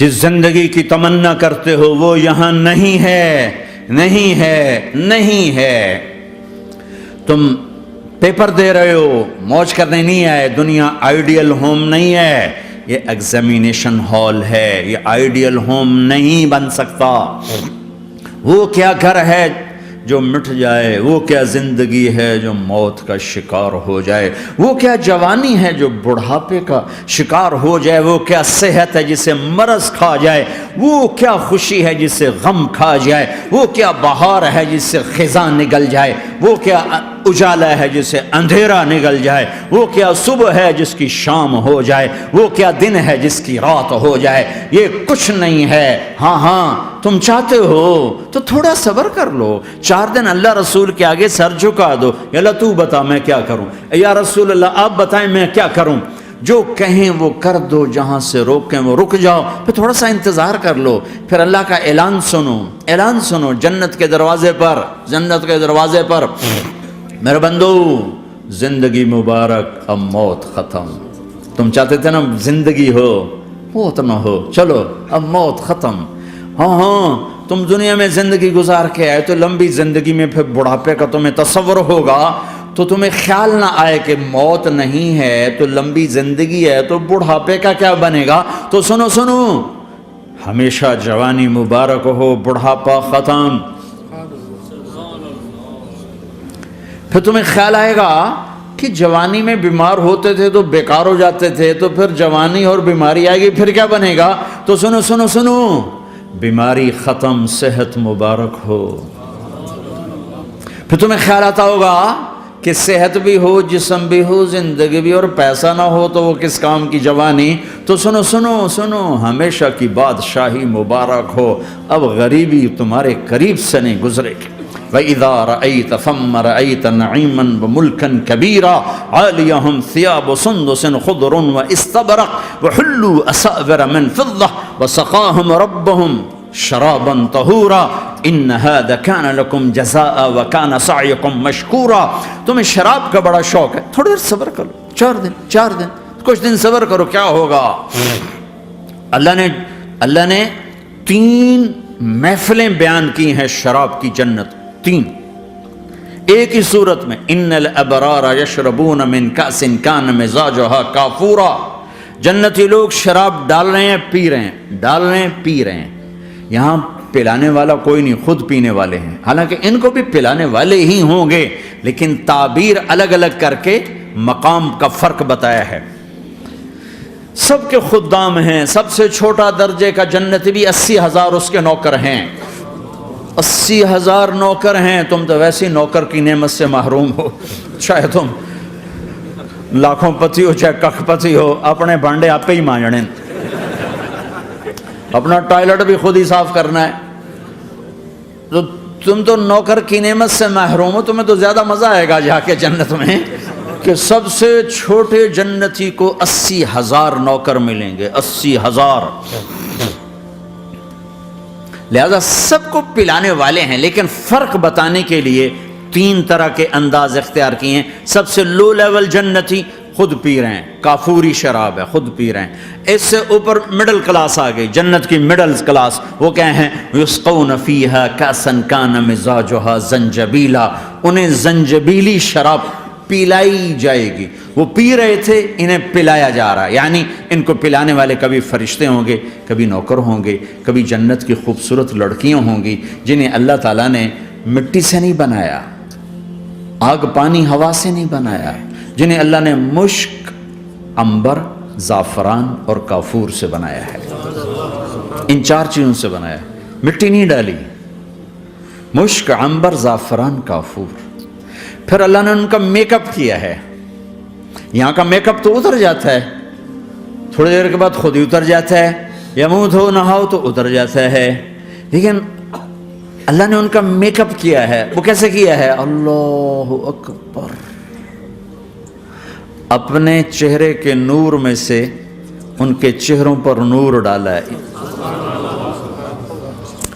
جس زندگی کی تمنا کرتے ہو وہ یہاں نہیں ہے، نہیں ہے، نہیں ہے۔ تم پیپر دے رہے ہو، موج کرنے نہیں آئے۔ دنیا آئیڈیل ہوم نہیں ہے، یہ ایگزامینیشن ہال ہے، یہ آئیڈیل ہوم نہیں بن سکتا۔ وہ کیا گھر ہے جو مٹ جائے، وہ کیا زندگی ہے جو موت کا شکار ہو جائے، وہ کیا جوانی ہے جو بڑھاپے کا شکار ہو جائے، وہ کیا صحت ہے جسے مرض کھا جائے، وہ کیا خوشی ہے جسے غم کھا جائے، وہ کیا بہار ہے جس سے خزاں نگل جائے، وہ کیا اجالا ہے جس سے اندھیرا نگل جائے، وہ کیا صبح ہے جس کی شام ہو جائے، وہ کیا دن ہے جس کی رات ہو جائے۔ یہ کچھ نہیں ہے۔ ہاں تم چاہتے ہو تو تھوڑا صبر کر لو، 4 دن اللہ رسول کے آگے سر جھکا دو، یا اللہ تو بتا میں کیا کروں، یا رسول اللہ آپ بتائیں میں کیا کروں۔ جو کہیں وہ کر دو، جہاں سے روکیں وہ رک جاؤ، پھر تھوڑا سا انتظار کر لو، پھر اللہ کا اعلان سنو، اعلان سنو جنت کے دروازے پر، جنت کے دروازے پر، میرے بندو زندگی مبارک، اب موت ختم۔ تم چاہتے تھے نا زندگی ہو، موت نہ ہو، چلو اب موت ختم۔ ہاں تم دنیا میں زندگی گزار کے آئے تو لمبی زندگی میں پھر بڑھاپے کا تمہیں تصور ہوگا تو تمہیں خیال نہ آئے کہ موت نہیں ہے تو لمبی زندگی ہے تو بڑھاپے کا کیا بنے گا۔ تو سنو سنو، ہمیشہ جوانی مبارک ہو، بڑھاپا ختم۔ پھر تمہیں خیال آئے گا کہ جوانی میں بیمار ہوتے تھے تو بیکار ہو جاتے تھے، تو پھر جوانی اور بیماری آئے گی پھر کیا بنے گا۔ تو سنو سنو سنو، بیماری ختم، صحت مبارک ہو۔ پھر تمہیں خیال آتا ہوگا کہ صحت بھی ہو، جسم بھی ہو، زندگی بھی، اور پیسہ نہ ہو تو وہ کس کام کی جوانی۔ تو سنو سنو سنو، ہمیشہ کی بادشاہی مبارک ہو، اب غریبی تمہارے قریب سے نہیں گزرے گی۔ وَإِذَا رَأَيْتَ ثَمَّ رَأَيْتَ نَعِيمًا وَمُلْكًا كَبِيرًا عَالِيَهُمْ ثِيَابُ سُنْدُسٍ خُضْرٌ وَإِسْتَبْرَقٌ وَحُلُّوا أَسَاوِرَ مِنْ فِضَّةٍ وَسَقَاهُمْ رَبُّهُمْ شَرَابًا طَهُورًا إِنَّ هَذَا كَانَ لَكُمْ جَزَاءً وَكَانَ سَعْيُكُمْ مَشْكُورًا۔ تمہیں شراب کا بڑا شوق ہے، تھوڑی دیر صبر کرو، 4 دن کچھ دن صبر کرو، کیا ہوگا۔ اللہ نے 3 محفلیں بیان کی ہیں شراب کی جنت، 3 ایک ہی صورت میں۔ ان الابرار یشربون من کأس کان مزاجها کافورا۔ جنتی لوگ شراب ڈال رہے ہیں، پی رہے ہیں، ڈال رہے ہیں، پی رہے ہیں۔ یہاں پلانے والا کوئی نہیں، خود پینے والے ہیں، حالانکہ ان کو بھی پلانے والے ہی ہوں گے، لیکن تعبیر الگ الگ کر کے مقام کا فرق بتایا ہے۔ سب کے خدام ہیں، سب سے چھوٹا درجے کا جنتی بھی 80,000 اس کے نوکر ہیں، 80,000 نوکر ہیں۔ تم تو ویسی نوکر کی نعمت سے محروم ہو، چاہے تم لاکھوں پتی ہو چاہے ککھ پتی ہو، اپنے بانڈے آپ پہ ہی مانجنے، اپنا ٹوائلٹ بھی خود ہی صاف کرنا ہے۔ تو تم تو نوکر کی نعمت سے محروم ہو۔ تمہیں تو زیادہ مزہ آئے گا جا کے جنت میں کہ سب سے چھوٹے جنتی کو 80,000 نوکر ملیں گے، 80,000۔ لہذا سب کو پلانے والے ہیں، لیکن فرق بتانے کے لیے 3 طرح کے انداز اختیار کیے ہیں۔ سب سے لو لیول جنتی خود پی رہے ہیں، کافوری شراب ہے، خود پی رہے ہیں۔ اس سے اوپر مڈل کلاس آ گئی، جنت کی مڈل کلاس، وہ کہیں ہیں یسقون فیہا کأسا کان مزاجہا زنجبیلا، انہیں زنجبیلی شراب پلائی جائے گی۔ وہ پی رہے تھے، انہیں پلایا جا رہا ہے، یعنی ان کو پلانے والے کبھی فرشتے ہوں گے، کبھی نوکر ہوں گے، کبھی جنت کی خوبصورت لڑکیاں ہوں گی جنہیں اللہ تعالیٰ نے مٹی سے نہیں بنایا، آگ پانی ہوا سے نہیں بنایا، جنہیں اللہ نے مشک، عنبر، زعفران اور کافور سے بنایا ہے۔ ان 4 چیزوں سے بنایا ہے، مٹی نہیں ڈالی، مشک، عنبر، زعفران، کافور۔ پھر اللہ نے ان کا میک اپ کیا ہے۔ یہاں کا میک اپ تو اتر جاتا ہے، تھوڑی دیر کے بعد خود ہی اتر جاتا ہے، یا منہ دھو نہاؤ تو اتر جاتا ہے، لیکن اللہ نے ان کا میک اپ کیا ہے۔ وہ کیسے کیا ہے؟ اللہ اکبر، اپنے چہرے کے نور میں سے ان کے چہروں پر نور ڈالا ہے،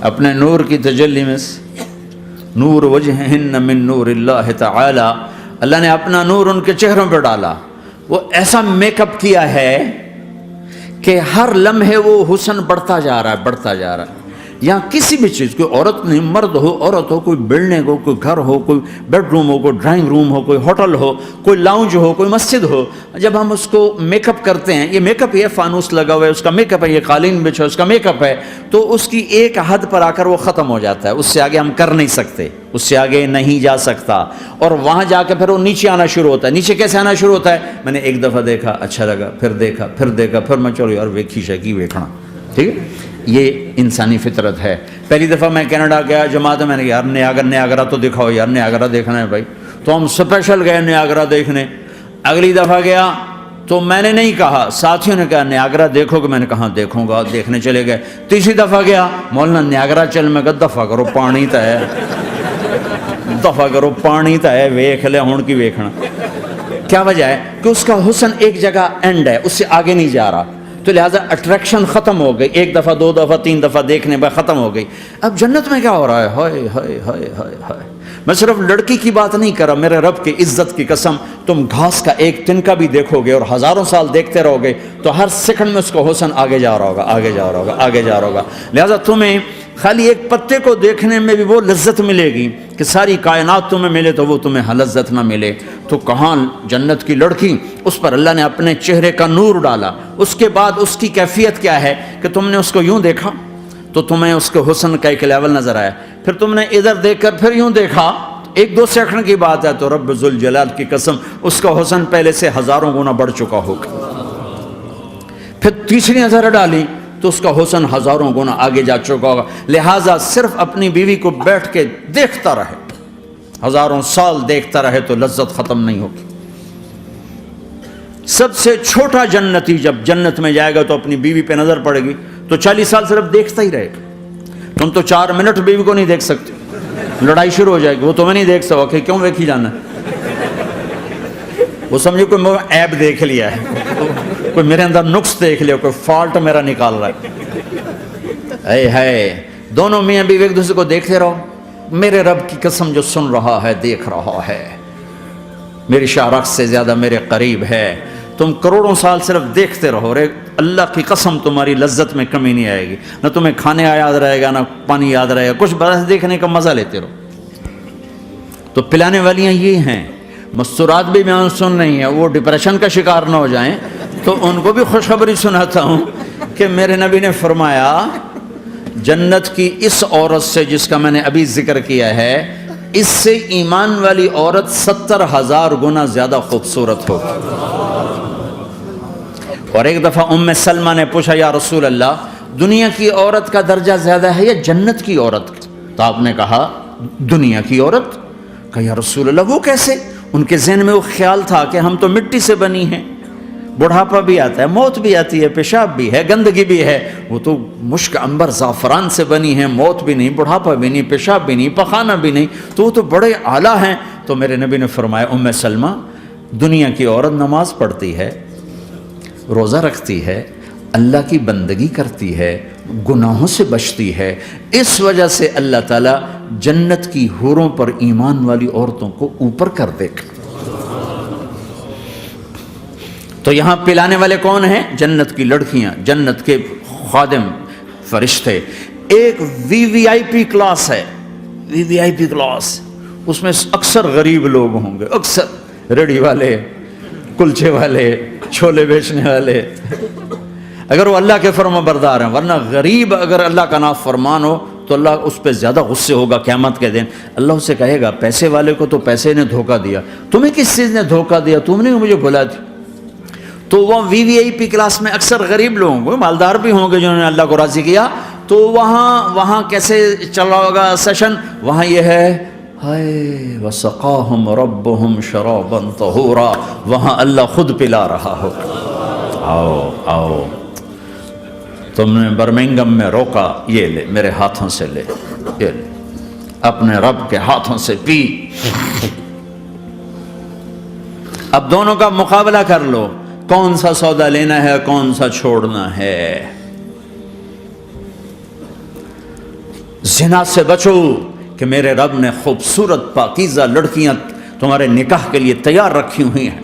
اپنے نور کی تجلی میں سے، نور وجہہن من نور اللہ تعالی، اللہ نے اپنا نور ان کے چہروں پہ ڈالا۔ وہ ایسا میک اپ کیا ہے کہ ہر لمحے وہ حسن بڑھتا جا رہا ہے، بڑھتا جا رہا ہے. یہاں کسی بھی چیز، کوئی عورت نہیں، مرد ہو، عورت ہو، کوئی بلڈنگ ہو، کوئی گھر ہو، کوئی بیڈ روم ہو، کوئی ڈرائنگ روم ہو، کوئی ہوٹل ہو، کوئی لاؤنج ہو، کوئی مسجد ہو، جب ہم اس کو میک اپ کرتے ہیں، یہ میک اپ، یہ فانوس لگا ہوا ہے اس کا میک اپ ہے، یہ قالین بچھا اس کا میک اپ ہے، تو اس کی ایک حد پر آ کر وہ ختم ہو جاتا ہے، اس سے آگے ہم کر نہیں سکتے، اس سے آگے نہیں جا سکتا. اور وہاں جا کے پھر وہ نیچے آنا شروع ہوتا ہے. نیچے کیسے آنا شروع ہوتا ہے؟ میں نے ایک دفعہ دیکھا، اچھا لگا، پھر دیکھا، پھر دیکھا، پھر میں چلو یار ویکھی شکی ویکھنا. ٹھیک ہے، یہ انسانی فطرت ہے. پہلی دفعہ میں کینیڈا گیا جماعت میں نے یار نیاگرا تو دکھاؤ یار، نیاگرا دیکھنا ہے بھائی. تو ہم اسپیشل گئے نیاگرا دیکھنے. اگلی دفعہ گیا تو میں نے نہیں کہا، ساتھیوں نے کہا نیاگرا دیکھو گے، میں نے کہا دیکھوں گا، دیکھنے چلے گئے. تیسری دفعہ گیا، مولانا نیاگرا چل، میں کہا دفعہ کرو پانی تا ہے، دفعہ کرو پانی تا ہے، ویکھ لے ہون کی ویکھنا. کیا وجہ ہے؟ کہ اس کا حسن ایک جگہ اینڈ ہے، اس سے آگے نہیں جا رہا، تو لہٰذا اٹریکشن ختم ہو گئی. ایک دفعہ، دو دفعہ، تین دفعہ دیکھنے بعد ختم ہو گئی. اب جنت میں کیا ہو رہا ہے؟ ہائے ہائے ہائے ہائے ہائے. میں صرف لڑکی کی بات نہیں کر رہا، میرے رب کی عزت کی قسم، تم گھاس کا ایک تنکا بھی دیکھو گے اور ہزاروں سال دیکھتے رہو گے تو ہر سیکنڈ میں اس کو حسن آگے جا رہا ہوگا، آگے جا رہا ہوگا، آگے جا رہا ہوگا. لہٰذا تمہیں خالی ایک پتے کو دیکھنے میں بھی وہ لذت ملے گی کہ ساری کائنات تمہیں ملے تو وہ تمہیں لذت نہ ملے. تو کہاں جنت کی لڑکی، اس پر اللہ نے اپنے چہرے کا نور ڈالا. اس کے بعد اس کی کیفیت کیا ہے کہ تم نے اس کو یوں دیکھا تو تمہیں اس کے حسن کا ایک لیول نظر آیا، پھر تم نے ادھر دیکھ کر پھر یوں دیکھا، ایک دو سیکنڈ کی بات ہے، تو رب ذوالجلال کی قسم اس کا حسن پہلے سے ہزاروں گنا بڑھ چکا ہوگا. پھر تیسری نظر ڈالی تو اس کا حسن ہزاروں گنا آگے جا چکا ہوگا. لہٰذا صرف اپنی بیوی کو بیٹھ کے دیکھتا رہے، ہزاروں سال دیکھتا رہے تو لذت ختم نہیں ہوگی. سب سے چھوٹا جنتی جب جنت میں جائے گا تو اپنی بیوی پہ نظر پڑے گی تو 40 سال صرف دیکھتا ہی رہے گا. تم تو 4 منٹ بیوی کو نہیں دیکھ سکتے، لڑائی شروع ہو جائے گی. وہ تمہیں نہیں دیکھ سکا کہ کیوں ویکھی جانا ہے، وہ سمجھے کوئی میں عیب دیکھ لیا ہے، کوئی میرے اندر نقص دیکھ لیا، کوئی فالٹ میرا نکال رہا ہے. اے ہے دونوں میاں بیوی ایک دوسرے کو دیکھتے رہو. میرے رب کی قسم جو سن رہا ہے، دیکھ رہا ہے، میری شارخ سے زیادہ میرے قریب ہے. تم کروڑوں سال صرف دیکھتے رہو، رے اللہ کی قسم تمہاری لذت میں کمی نہیں آئے گی. نہ تمہیں کھانے یاد رہے گا، نہ پانی یاد رہے گا، کچھ بس دیکھنے کا مزہ لیتے رہو. تو پلانے والیاں یہ ہیں. مستورات بھی میں سن رہی ہیں، وہ ڈپریشن کا شکار نہ ہو جائیں، تو ان کو بھی خوشخبری سناتا ہوں کہ میرے نبی نے فرمایا جنت کی اس عورت سے جس کا میں نے ابھی ذکر کیا ہے، اس سے ایمان والی عورت 70,000 گنا زیادہ خوبصورت ہوگی. اور ایک دفعہ ام سلمہ نے پوچھا یا رسول اللہ، دنیا کی عورت کا درجہ زیادہ ہے یا جنت کی عورت کا؟ تو آپ نے کہا دنیا کی عورت. کہا یا رسول اللہ وہ کیسے؟ ان کے ذہن میں وہ خیال تھا کہ ہم تو مٹی سے بنی ہیں، بڑھاپا بھی آتا ہے، موت بھی آتی ہے، پیشاب بھی ہے، گندگی بھی ہے. وہ تو مشک عنبر زعفران سے بنی ہیں، موت بھی نہیں، بڑھاپا بھی نہیں، پیشاب بھی نہیں، پخانہ بھی نہیں، تو وہ تو بڑے اعلیٰ ہیں. تو میرے نبی نے فرمایا ام سلمہ، دنیا کی عورت نماز پڑھتی ہے، روزہ رکھتی ہے، اللہ کی بندگی کرتی ہے، گناہوں سے بچتی ہے، اس وجہ سے اللہ تعالیٰ جنت کی حوروں پر ایمان والی عورتوں کو اوپر کر دے گا. تو یہاں پلانے والے کون ہیں؟ جنت کی لڑکیاں، جنت کے خادم فرشتے. ایک وی وی آئی پی کلاس ہے، وی وی آئی پی کلاس، اس میں اکثر غریب لوگ ہوں گے، اکثر ریڑھی والے، کلچے والے، چھولے بیچنے والے، اگر وہ اللہ کے فرما بردار ہیں. ورنہ غریب اگر اللہ کا نافرمان ہو تو اللہ اس پہ زیادہ غصے ہوگا قیامت کے دن. اللہ اسے کہے گا پیسے والے کو تو پیسے نے دھوکہ دیا، تمہیں کس چیز نے دھوکہ دیا؟ تم نے مجھے بلا دی. تو وہ وی وی آئی پی کلاس میں اکثر غریب لوگ ہوں گے، مالدار بھی ہوں گے جنہوں نے اللہ کو راضی کیا. تو وہاں کیسے چلا ہوگا سیشن؟ وہاں یہ ہے ہائے وسقاہم ربہم شرابا طہورا، وہاں اللہ خود پلا رہا ہو. آؤ آؤ، تم نے برمنگم میں روکا، یہ لے میرے ہاتھوں سے لے، یہ لے اپنے رب کے ہاتھوں سے پی. اب دونوں کا مقابلہ کر لو، کون سا سودا لینا ہے، کون سا چھوڑنا ہے. زنا سے بچو کہ میرے رب نے خوبصورت پاکیزہ لڑکیاں تمہارے نکاح کے لیے تیار رکھی ہوئی ہیں.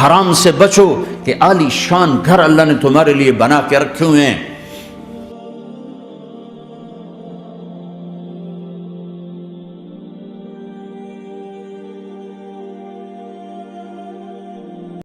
حرام سے بچو کہ عالی شان گھر اللہ نے تمہارے لیے بنا کے رکھے ہوئے ہیں،